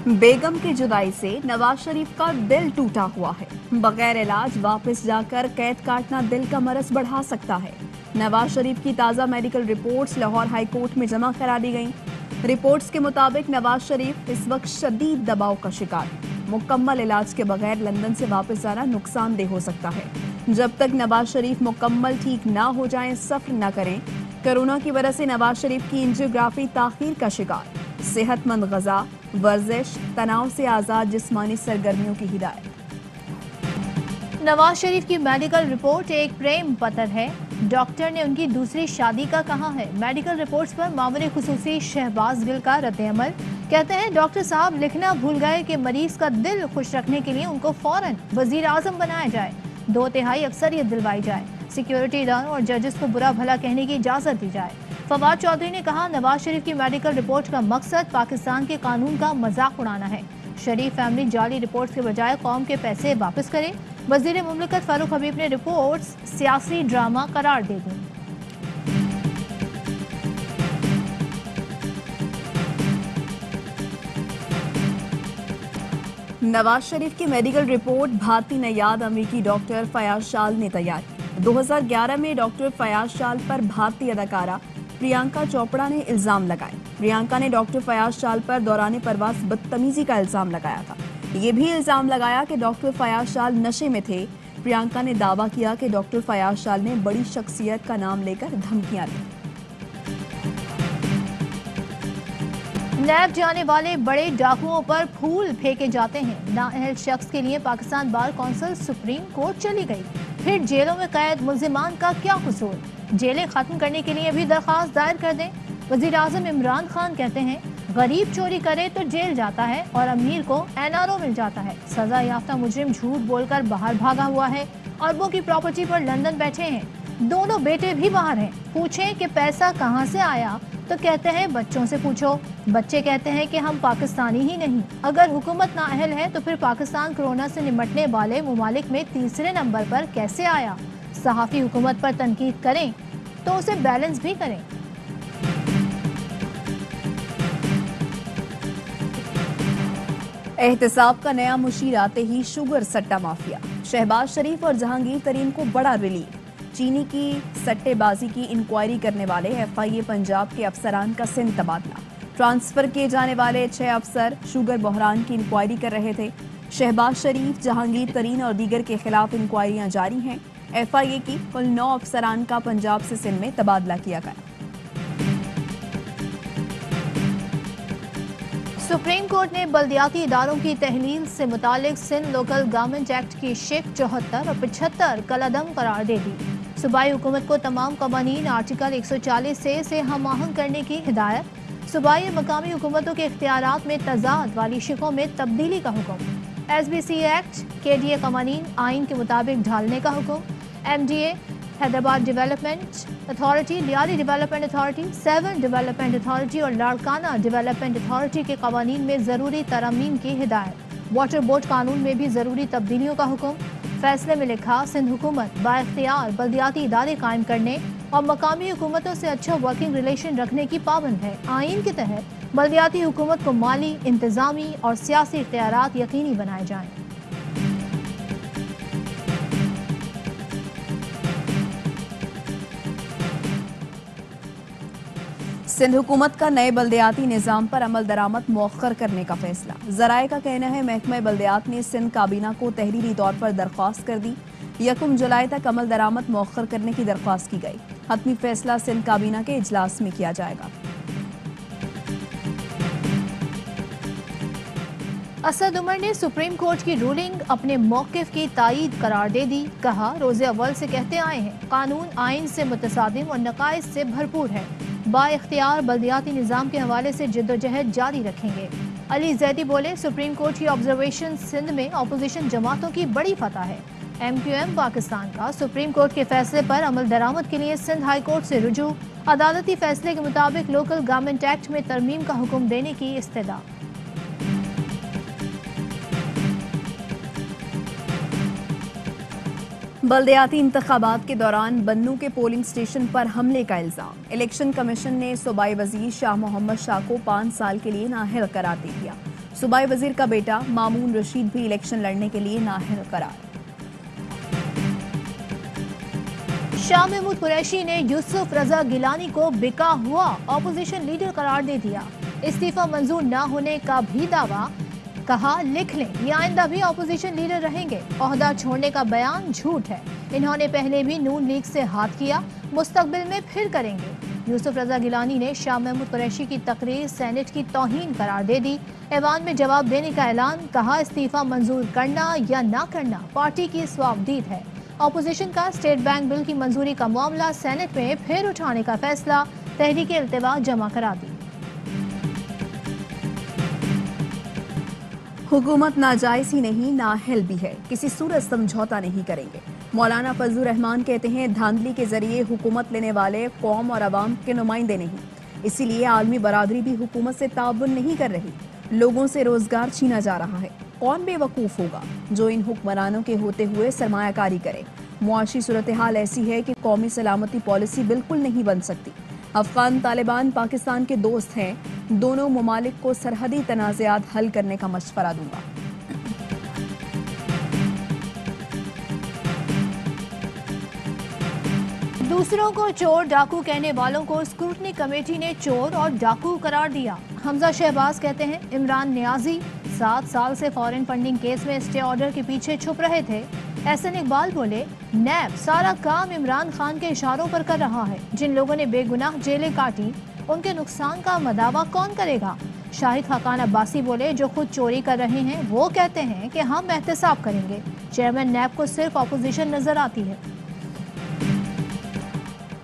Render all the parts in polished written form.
बेगम की जुदाई से नवाज शरीफ का दिल टूटा हुआ है। बगैर इलाज वापस जाकर कैद काटना दिल का मरज बढ़ा सकता है। नवाज शरीफ की ताज़ा medical reports Lahore high court में जमा करा दी गईं। रिपोर्ट्स के मुताबिक नवाज शरीफ इस वक्त शदीद दबाव का शिकार है। मुकम्मल इलाज के बगैर लंदन से वापस जाना नुकसानदेह हो सकता है। जब तक नवाज शरीफ मुकम्मल ठीक ना हो जाएं, सफर न करें। कोरोना की वजह से नवाज शरीफ की एंजियोग्राफी ताखीर का शिकार। सेहतमंद ग़िज़ा, वर्जिश, तनाव से आज़ाद जिस्मानी सरगर्मियों की हिदायत। नवाज शरीफ की मेडिकल रिपोर्ट एक प्रेम पत्र है। डॉक्टर ने उनकी दूसरी शादी का कहा है। मेडिकल रिपोर्ट्स पर मामले खुसूसी शहबाज गिल का रद्द-ए-अमल। कहते हैं डॉक्टर साहब लिखना भूल गए कि मरीज का दिल खुश रखने के लिए उनको फौरन वजीर आजम बनाया जाए, 2/3 अक्सरियत दिलवाई जाए, सिक्योरिटी इदारों और जजेस को बुरा भला कहने की इजाजत दी जाए। फवाद चौधरी ने कहा नवाज शरीफ की मेडिकल रिपोर्ट का मकसद पाकिस्तान के कानून का मजाक उड़ाना है। शरीफ फैमिली जाली रिपोर्ट्स के बजाय कौम के पैसे वापस करे। वजीर मुमलिकत फारूक हबीब ने रिपोर्ट्स सियासी ड्रामा करार दे दी। नवाज शरीफ की मेडिकल रिपोर्ट भारती नयाद अमेरिकी डॉक्टर फयाज शाल ने तैयार की। 2011 में डॉक्टर फयाज शाल पर भारतीय अदाकारा प्रियंका चोपड़ा ने इल्जाम लगाए। प्रियंका ने डॉक्टर फयाज शाल पर दौरान परवास बदतमीजी का इल्जाम लगाया था। ये भी इल्जाम लगाया कि डॉक्टर फयाज शाल नशे में थे। प्रियंका ने दावा किया कि डॉक्टर फयाज शाल ने बड़ी शख्सियत का नाम लेकर धमकियां दी। नैब जाने वाले बड़े डाकुओं पर फूल फेंके जाते हैं। नाअहल शख्स के लिए Pakistan bar council supreme court चली गई। फिर जेलों में कैद मुल्जिमान का क्या कसूर? जेलें खत्म करने के लिए भी दरख्वास्त दायर कर दें। वजीर आजम इमरान खान कहते हैं गरीब चोरी करे तो जेल जाता है और अमीर को NRO मिल जाता है। सजा याफ्ता मुजरिम झूठ बोलकर बाहर भागा हुआ है। अरबों की प्रॉपर्टी पर लंदन बैठे हैं। दोनों बेटे भी बाहर हैं। पूछें कि पैसा कहां से आया तो कहते हैं बच्चों से पूछो। बच्चे कहते हैं कि हम पाकिस्तानी ही नहीं। अगर हुकूमत नाअहल है तो फिर पाकिस्तान कोरोना से निपटने वाले मुमालिक में तीसरे नंबर पर कैसे आया? सहाफ़ी हुकूमत पर तनकीद करें तो उसे बैलेंस भी करें। एहतसाब का नया मुशीर आते ही शुगर सट्टा माफिया। शहबाज शरीफ और जहांगीर तरीन को बड़ा रिलीफ। चीनी की सट्टेबाजी की इंक्वायरी करने वाले FIA पंजाब के अफसरान का सिंध तबादला। ट्रांसफर किए जाने वाले 6 अफसर शुगर बहरान की इंक्वायरी कर रहे थे। शहबाज शरीफ, जहांगीर तरीन और दीगर के खिलाफ इंक्वायरियां जारी हैं। FIA की कुल 9 अफसरान का पंजाब से सिंध में तबादला किया गया। सुप्रीम कोर्ट ने बल्दियाती इदारों की तहलील से मुतालिक सिंध लोकल गवर्नमेंट एक्ट की शिक 74 और 75 कलअदम करार दे दी। सूबाई हुकूमत को तमाम कवानीन आर्टिकल 140 से हम आहंग करने की हिदायत। सूबाई और मकामी हुकूमतों के इख्तियारात में तजाद वाली शिकों में तब्दीली का हुक्म। SBC एक्ट, KDA कवानीन आइन के मुताबिक ढालने का हुक्म। MDA, हैदराबाद डेवलपमेंट अथॉरिटी, लियाली डेवलपमेंट अथॉरिटी, 7 डेवलपमेंट अथॉरिटी और लाड़काना डेवलपमेंट अथॉरिटी के कवानीन में ज़रूरी तरमीम की हिदायत। वाटर बोर्ड कानून में भी ज़रूरी तब्दीलियों का हुक्म। फैसले में लिखा सिंध हुकूमत बाइख्तियार बल्दियाती इदारे कायम करने और मकामी हुकूमतों से अच्छा वर्किंग रिलेशन रखने की पाबंद है। आइन के तहत बल्दियाती हुकूमत को माली, इंतजामी और सियासी इख्तियारात यकीनी बनाए जाएँ। सिंध हुकूमत का नए बल्दियाती निज़ाम पर अमल दरामद मौखर करने का फैसला। ज़राए का कहना है महकमा बल्दियात ने सिंध काबीना को तहरीरी तौर पर दरख्वास्त कर दी। 1 जुलाई तक अमल दरामद मौखर करने की दरख्वास्त की गई। हतमी फैसला सिंध काबीना के इजलास में किया जाएगा। असद उमर ने सुप्रीम कोर्ट की रूलिंग अपने मौक़िफ़ की तायीद करार दे दी। कहा रोज़े अव्वल से कहते आए हैं कानून आइन से मुतसादिम और नकाइस से भरपूर है। बाइख्तियार बल्दियाती निज़ाम के हवाले से जद्दोजहद जारी रखेंगे। अली जैदी बोले सुप्रीम कोर्ट की ऑब्जर्वेशन सिंध में अपोजिशन जमातों की बड़ी फतह है। MQM पाकिस्तान का सुप्रीम कोर्ट के फैसले पर अमल दरामद के लिए सिंध हाई कोर्ट से रुजू। अदालती फैसले के मुताबिक लोकल गवर्नमेंट एक्ट में तरमीम का हुक्म देने की इस्तदा। बल्दियाती इंतखाबात के दौरान बन्नू के पोलिंग स्टेशन पर हमले का इल्जाम। इलेक्शन कमीशन ने सूबाई वजीर शाह मोहम्मद शाह को 5 साल के लिए नाअहल करार दे दिया। सूबाई वजीर का बेटा मामून रशीद भी इलेक्शन लड़ने के लिए नाअहल करार। शाह महमूद कुरैशी ने यूसुफ रजा गिलानी को बिका हुआ ऑपोजिशन लीडर करार दे दिया। इस्तीफा मंजूर न होने का भी दावा, कहा लिख लें ये आइंदा भी ऑपोजिशन लीडर रहेंगे। ओहदा छोड़ने का बयान झूठ है। इन्होंने पहले भी नून लीग से हाथ किया, मुस्तकबिल में फिर करेंगे। यूसुफ रजा गिलानी ने शाह महमूद कुरैशी की तकरीर सेनेट की तौहीन करार दे दी। ऐवान में जवाब देने का ऐलान, कहा इस्तीफा मंजूर करना या ना करना पार्टी की स्वाबदीद है। अपोजिशन का स्टेट बैंक बिल की मंजूरी का मामला सेनेट में फिर उठाने का फैसला, तहरीक इल्तिवा जमा करा दी। हुकूमत नाजायज ही नहीं नाअहल भी है, किसी सूरत समझौता नहीं करेंगे। मौलाना फजलुर रहमान कहते हैं धांधली के जरिए हुकूमत लेने वाले कौम और अवाम के नुमाइंदे नहीं, इसीलिए आलमी बरादरी भी हुकूमत से ताउन नहीं कर रही। लोगों से रोजगार छीना जा रहा है। कौन बेवकूफ होगा जो इन हुक्मरानों के होते हुए सरमायाकारी करे। मुआशी सूरत हाल ऐसी है कि कौमी सलामती पॉलिसी बिल्कुल नहीं बन सकती। अफगान तालिबान पाकिस्तान के दोस्त हैं, दोनों ममालिक को सरहदी तनाज़ात हल करने का मशवरा दूंगा। दूसरों को चोर डाकू कहने वालों को स्क्रूटनी कमेटी ने चोर और डाकू करार दिया। हमजा शहबाज कहते हैं इमरान नियाजी 7 साल से फॉरेन फंडिंग केस में स्टे ऑर्डर के पीछे छुप रहे थे। एहसन इकबाल बोले नैब सारा काम इमरान खान के इशारों पर कर रहा है। जिन लोगों ने बेगुनाह जेलें काटी उनके नुकसान का मदावा कौन करेगा। शाहिद खाकान अब्बासी बोले जो खुद चोरी कर रहे हैं वो कहते हैं कि हम एहतसाब करेंगे। चेयरमैन नैब को सिर्फ अपोजिशन नजर आती है।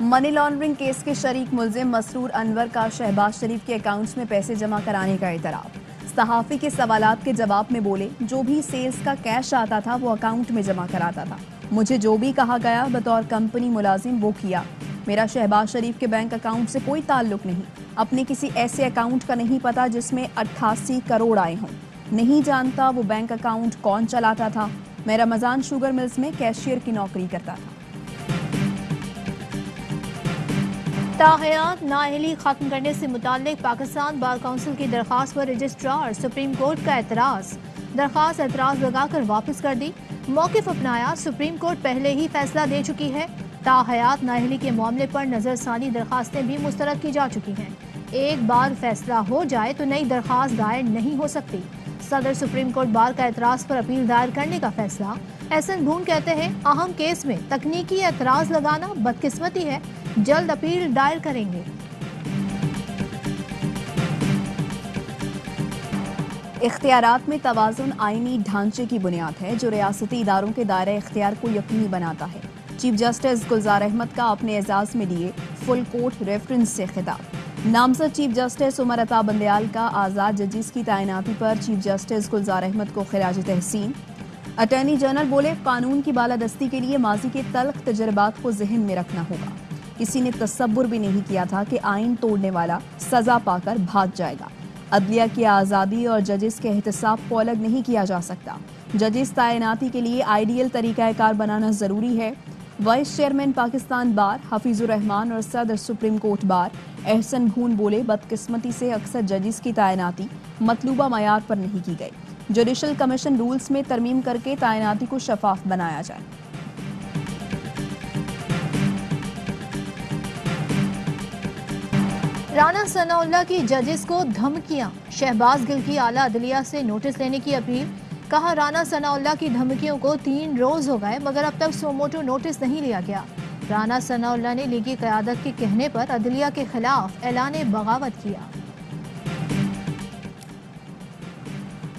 मनी लॉन्ड्रिंग केस के शरीक मुलजिम मसरूर अनवर का शहबाज शरीफ के अकाउंट्स में पैसे जमा कराने का इतराफ। सहाफ़ी के सवालात के जवाब में बोले जो भी सेल्स का कैश आता था वो अकाउंट में जमा कराता था। मुझे जो भी कहा गया बतौर कंपनी मुलाजिम वो किया। मेरा शहबाज शरीफ के बैंक अकाउंट से कोई ताल्लुक नहीं। अपने किसी ऐसे अकाउंट का नहीं पता जिसमें 88 करोड़ आए हों। नहीं जानता वो बैंक अकाउंट कौन चलाता था। मैं रमज़ान शुगर मिल्स में कैशियर की नौकरी करता था। ताहयात नाअहली खत्म करने से मुताल्लिक पाकिस्तान बार काउंसिल की दरख्वास्त पर रजिस्ट्रार सुप्रीम कोर्ट का एतराज़। दरख्वास्त एतराज़ लगाकर वापस कर दी। मौक़िफ़ अपनाया, सुप्रीम कोर्ट पहले ही फैसला दे चुकी है। ताहयात नाअहली के मामले पर नज़रसानी दरख्वास्तें भी मुस्तरद की जा चुकी हैं। एक बार फैसला हो जाए तो नई दरख्वास्त दायर नहीं हो सकती। सदर सुप्रीम कोर्ट बार का एतराज़ पर अपील दायर करने का फैसला। एहसन भून कहते हैं अहम केस में तकनीकी एतराज़ लगाना बदकिस्मती है, जल्द अपील दायर करेंगे। इख्तियारात में तवाज़ुन आईनी ढांचे की बुनियाद है जो रियासती इदारों के दायरे इख्तियार को यकीनी बनाता है। चीफ जस्टिस गुलजार अहमद का अपने एजाज में दिए फुल कोर्ट रेफरेंस से खिताब। नामजद चीफ जस्टिस उमर अता बंदयाल का आज़ाद जजिस की तैनाती पर चीफ जस्टिस गुलजार अहमद को खिराज तहसीन। अटॉर्नी जनरल बोले कानून की बालादस्ती के लिए माजी के तल्ख तजर्बात को जहन में रखना होगा। किसी ने तसव्वुर भी नहीं किया था कि आइन तोड़ने वाला सजा पाकर भाग जाएगा। अदलिया की आज़ादी और जजिस के एहतसाब को अलग नहीं किया जा सकता। जजिस तैनाती के लिए आइडियल तरीक़ाकार बनाना ज़रूरी है। वाइस चेयरमैन पाकिस्तान बार हफीजुर रहमान और सदर सुप्रीम कोर्ट बार एहसन भून बोले बदकिस्मती से अक्सर जजिस की तैनाती मतलूबा मयार पर नहीं की गई। जुडिशल कमीशन रूल्स में तरमीम करके तैनाती को शफाफ बनाया जाए। राना सनाउल्लाह की जजिस को धमकियां। शहबाज गिल की आला अदलिया से नोटिस लेने की अपील। कहा राना सनाउल्लाह की धमकियों को 3 रोज हो गए मगर अब तक सोमोटो नोटिस नहीं लिया गया। राना सनाउल्लाह ने लीगी क़यादत के कहने पर अदलिया के खिलाफ ऐलान बगावत किया।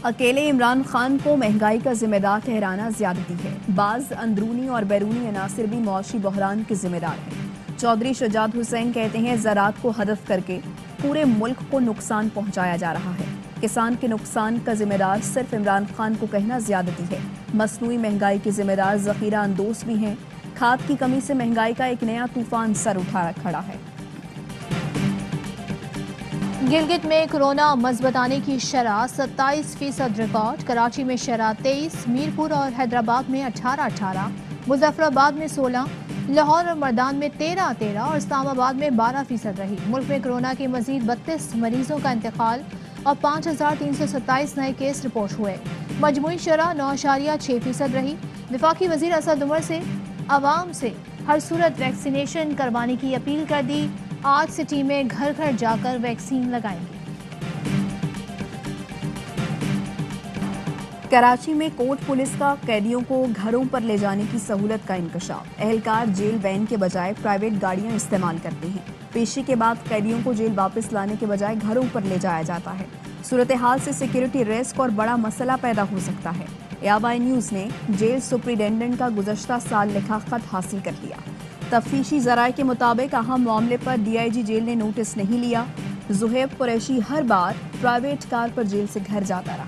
अकेले इमरान खान को महंगाई का जिम्मेदार ठहराना ज्यादती है। बाज अंदरूनी और बैरूनी अनासिर भी मुआशी बहरान के जिम्मेदार हैं। चौधरी शुजात हुसैन कहते हैं ज़राअत को हदफ करके पूरे मुल्क को नुकसान पहुंचाया जा रहा है। किसान के नुकसान का जिम्मेदार सिर्फ इमरान खान को कहना ज्यादती है। मसनूई महंगाई के जिम्मेदार ज़ख़ीरा अंदोस भी हैं। खाद की कमी से महंगाई का एक नया तूफान सर उठा खड़ा है। गिलगित में कोरोना मज़बताने की शरह 27% रिकॉर्ड। कराची में शरह 23, मीरपुर और हैदराबाद में 18-18, मुजफ्फराबाद में 16, लाहौर और मर्दान में 13-13 और इस्लामाबाद में 12% रही। मुल्क में कोरोना के मजीद 32 मरीजों का इंतकाल। और 5327 नए केस रिपोर्ट हुए। मजमूई शरह 9.6% रही। वफाकी वजीर असद उमर से आवाम से हर सूरत वैक्सीनेशन करवाने की अपील कर दी। आज से टीमें घर घर जाकर वैक्सीन लगाएंगी। कराची में कोर्ट पुलिस का कैदियों को घरों पर ले जाने की सहूलत का इंकशाफ। एहलकार जेल वैन के बजाय प्राइवेट गाड़ियां इस्तेमाल करते हैं। पेशी के बाद कैदियों को जेल वापस लाने के बजाय घरों पर ले जाया जाता है। सूरत हाल से सिक्योरिटी रिस्क और बड़ा मसला पैदा हो सकता है। एआरवाई न्यूज़ ने जेल सुपरिटेंडेंट का गुज़श्ता साल लिखा खत हासिल कर लिया। तफ्तीशी ज़राए के मुताबिक अहम मामले पर DIG जेल ने नोटिस नहीं लिया। ज़ुहैब कुरैशी हर बार प्राइवेट कार पर जेल से घर जाता रहा।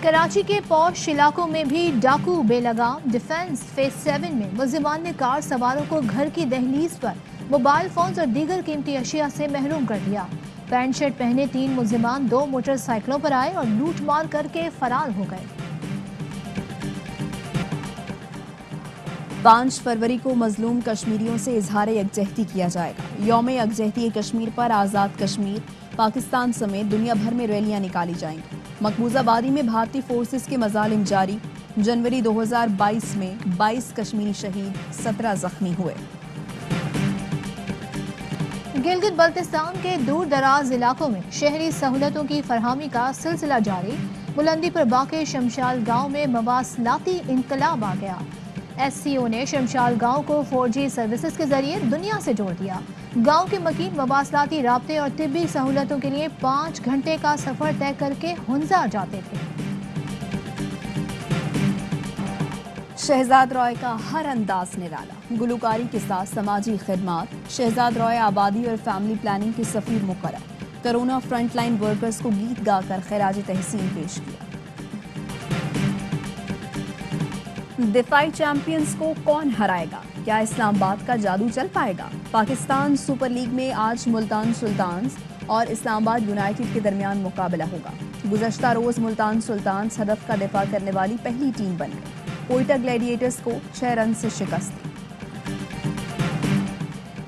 कराची के पौश इलाकों में भी डाकू बेलगाम। डिफेंस फेज 7 में मुलजिमान ने कार सवारों को घर की दहलीज पर मोबाइल फोन्स और दीगर कीमती अशिया से महरूम कर दिया। पैंट शर्ट पहने 3 मुलजिमान 2 मोटरसाइकिलों पर आए और लूट मार करके फरार हो गए। 5 फरवरी को मजलूम कश्मीरियों से इजहार यकजहती किया जाएगा। यौम यकजहती कश्मीर पर आज़ाद कश्मीर, पाकिस्तान समेत दुनिया भर में रैलियां निकाली जाएंगी। मकबूजा बादी में भारतीय फोर्सेस के मजालिम जारी। जनवरी 2022 में 22 कश्मीरी शहीद, 17 जख्मी हुए। गिलगित बल्तिस्तान के दूर दराज इलाकों में शहरी सहूलतों की फरहमी का सिलसिला जारी। बुलंदी पर वाक़े शमशाल गांव में मवासलाती इनकलाब आ गया। SCO ने शमशाल गांव को 4G सर्विसेज के जरिए दुनिया से जोड़ दिया। गांव के मकीन मवासलाती राब्ते और तिब्बी सहूलतों के लिए 5 घंटे का सफर तय करके हुंजा जाते थे। शहजाद रॉय का हर अंदाज निराला। गुलकारी के साथ समाजी खिदमात। शहजाद रॉय आबादी और फैमिली प्लानिंग के सफीर मुकर्रर। कोरोना फ्रंटलाइन वर्कर्स को गीत गाकर खिराज तहसीन पेश किया। दिफाई चैंपियंस को कौन हराएगा? क्या इस्लामाबाद का जादू चल पाएगा? पाकिस्तान सुपर लीग में आज मुल्तान सुल्तान्स और इस्लामाबाद यूनाइटेड के दरमियान मुकाबला होगा। गुज़श्ता रोज मुल्तान सुल्तान्स हदफ का दिफा करने वाली पहली टीम बन गई। कोयटा ग्लैडिएटर्स को 6 रन से शिकस्त दी।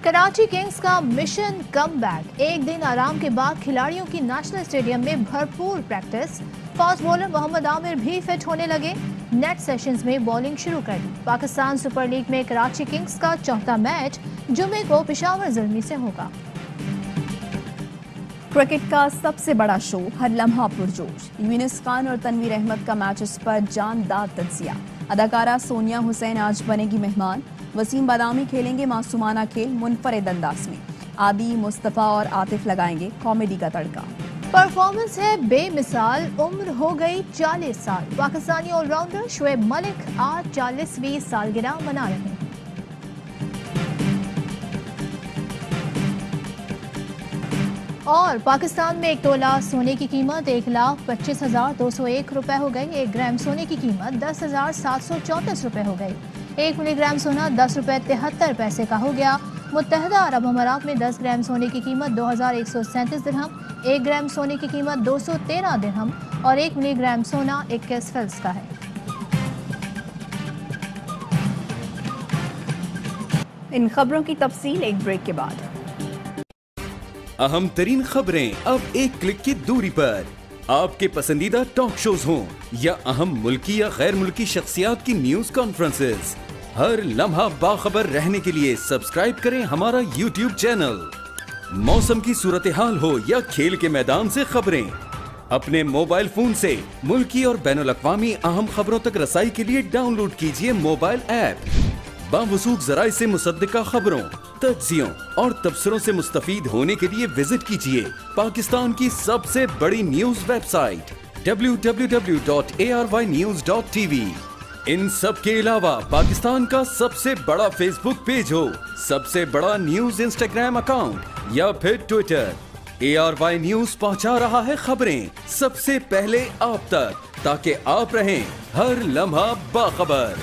कराची किंग्स का मिशन कमबैक। एक दिन आराम के बाद खिलाड़ियों की नेशनल स्टेडियम में भरपूर practice. Fast bowler Mohammad Amir भी फिट होने लगे। नेट सेशंस में बॉलिंग शुरू कर दी। पाकिस्तान सुपर लीग में कराची किंग्स का चौथा मैच जुमे को पेशावर ज़ल्मी से होगा। क्रिकेट का सबसे बड़ा शो हर लम्हा पुरजोश। यूनिस खान और तनवीर अहमद का मैचेस पर जानदार तज्जिया। अदाकारा सोनिया हुसैन आज बनेगी मेहमान। वसीम बादामी खेलेंगे मासूमाना खेल मुनफरिद अंदाज में। आदि, मुस्तफ़ा और आतिफ लगाएंगे कॉमेडी का तड़का। परफॉर्मेंस है बेमिसाल। उम्र हो गई 40 साल। पाकिस्तानी ऑलराउंडर शुएब मलिक आज 40वीं सालगिरह मना रहे हैं। और पाकिस्तान में 1 तोला सोने की कीमत 1,25,201 रुपए हो गई। 1 ग्राम सोने की कीमत 10,734 रुपए हो गई। 1 मिलीग्राम सोना 10 रुपए 73 पैसे का हो गया। मुत्तहदा अरब अमारात में 10 ग्राम सोने की कीमत 2,137 दिरहम, 1 ग्राम सोने की कीमत 213 दिरहम और 1 मिलीग्राम सोना 21 फिल्स का है। इन खबरों की तफसील एक ब्रेक के बाद। अहम तरीन खबरें अब एक क्लिक की दूरी पर। आपके पसंदीदा टॉक शोज हों या अहम मुल्की या गैर मुल्की शख्सियात की न्यूज कॉन्फ्रेंसेस, हर लम्हा बाखबर रहने के लिए सब्सक्राइब करें हमारा YouTube चैनल। मौसम की सूरत हाल हो या खेल के मैदान से खबरें, अपने मोबाइल फोन से मुल्की और बैनुल अक़वामी अहम खबरों तक रसाई के लिए डाउनलोड कीजिए मोबाइल ऐप। बावसूख ज़राए से मुसद्दिका खबरों, तज्ज़ियों और तबसरों से मुस्तफीद होने के लिए विजिट कीजिए पाकिस्तान की सबसे बड़ी न्यूज वेबसाइट www.arvynews.tv। इन सब के अलावा पाकिस्तान का सबसे बड़ा फेसबुक पेज हो, सबसे बड़ा न्यूज इंस्टाग्राम अकाउंट या फिर ट्विटर, ARY न्यूज पहुंचा रहा है खबरें सबसे पहले आप तक, ताकि आप रहें हर लम्हा बाखबर।